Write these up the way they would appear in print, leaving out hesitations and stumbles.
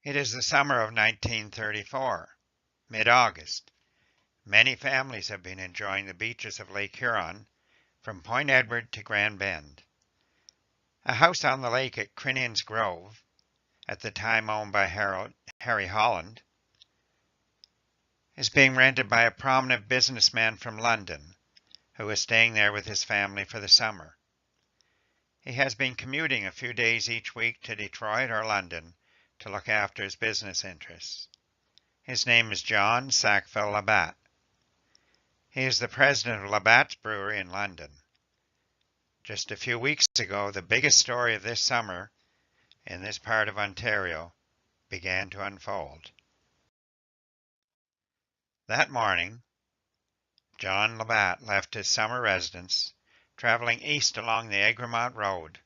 It is the summer of 1934, mid-August. Many families have been enjoying the beaches of Lake Huron from Point Edward to Grand Bend. A house on the lake at Crinnion's Grove, at the time owned by Harry Holland, is being rented by a prominent businessman from London who is staying there with his family for the summer. He has been commuting a few days each week to Detroit or London to look after his business interests. His name is John Sackville Labatt. He is the president of Labatt's Brewery in London. Just a few weeks ago, the biggest story of this summer in this part of Ontario began to unfold. That morning, John Labatt left his summer residence, traveling east along the Egremont Road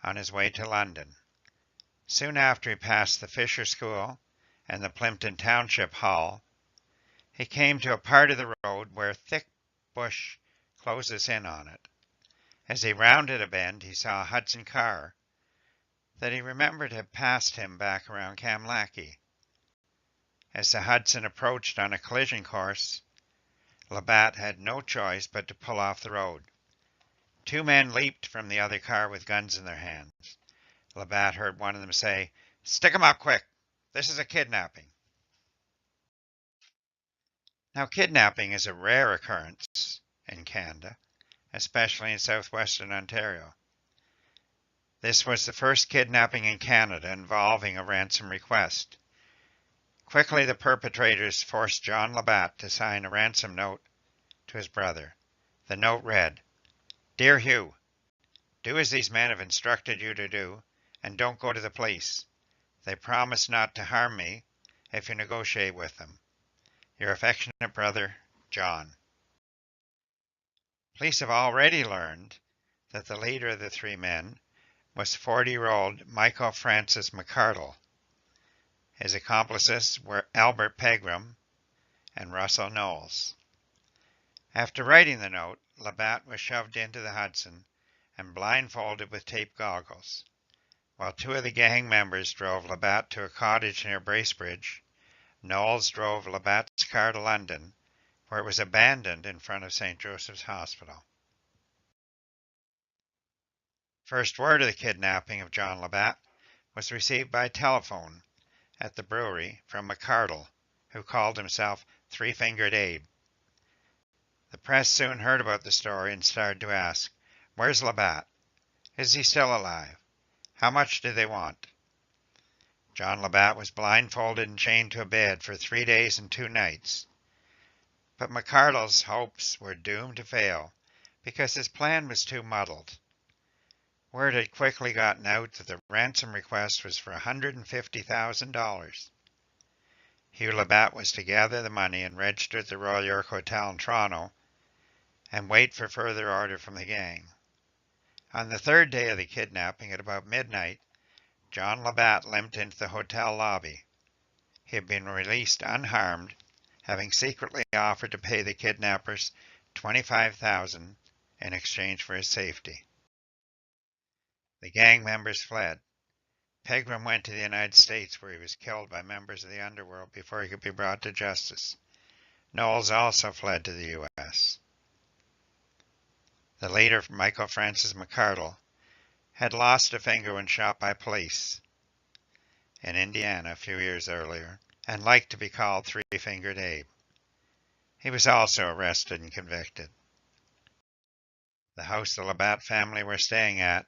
on his way to London. Soon after he passed the Fisher School and the Plympton Township Hall, he came to a part of the road where thick bush closes in on it. As he rounded a bend, he saw a Hudson car that he remembered had passed him back around Kamlaki. As the Hudson approached on a collision course, Labatt had no choice but to pull off the road. Two men leaped from the other car with guns in their hands. Labatt heard one of them say, "Stick 'em up quick! This is a kidnapping." Now, kidnapping is a rare occurrence in Canada, especially in southwestern Ontario. This was the first kidnapping in Canada involving a ransom request. Quickly, the perpetrators forced John Labatt to sign a ransom note to his brother. The note read, "Dear Hugh, do as these men have instructed you to do, and don't go to the police. They promise not to harm me if you negotiate with them. Your affectionate brother, John." Police have already learned that the leader of the three men was 40-year-old Michael Francis McArdle. His accomplices were Albert Pegram and Russell Knowles. After writing the note, Labatt was shoved into the Hudson and blindfolded with tape goggles. While two of the gang members drove Labatt to a cottage near Bracebridge, Knowles drove Labatt's car to London, where it was abandoned in front of St. Joseph's Hospital. First word of the kidnapping of John Labatt was received by telephone at the brewery from McArdle, who called himself Three-Fingered Abe. The press soon heard about the story and started to ask, "Where's Labatt? Is he still alive? How much do they want?" John Labatt was blindfolded and chained to a bed for 3 days and 2 nights. But McArdle's hopes were doomed to fail because his plan was too muddled. Word had quickly gotten out that the ransom request was for $150,000. Hugh Labatt was to gather the money and register at the Royal York Hotel in Toronto and wait for further order from the gang. On the third day of the kidnapping, at about midnight, John Labatt limped into the hotel lobby. He had been released unharmed, having secretly offered to pay the kidnappers $25,000 in exchange for his safety. The gang members fled. Pegram went to the United States, where he was killed by members of the underworld before he could be brought to justice. Knowles also fled to the U.S. The leader, Michael Francis McArdle, had lost a finger when shot by police in Indiana a few years earlier, and liked to be called Three-Fingered Abe. He was also arrested and convicted. The house the Labatt family were staying at,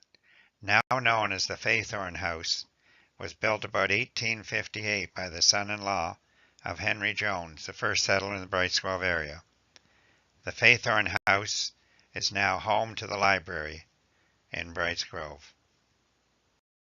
now known as the Faithorn House, was built about 1858 by the son-in-law of Henry Jones, the first settler in the Brights Grove area. The Faithorn House is now home to the library in Brights Grove.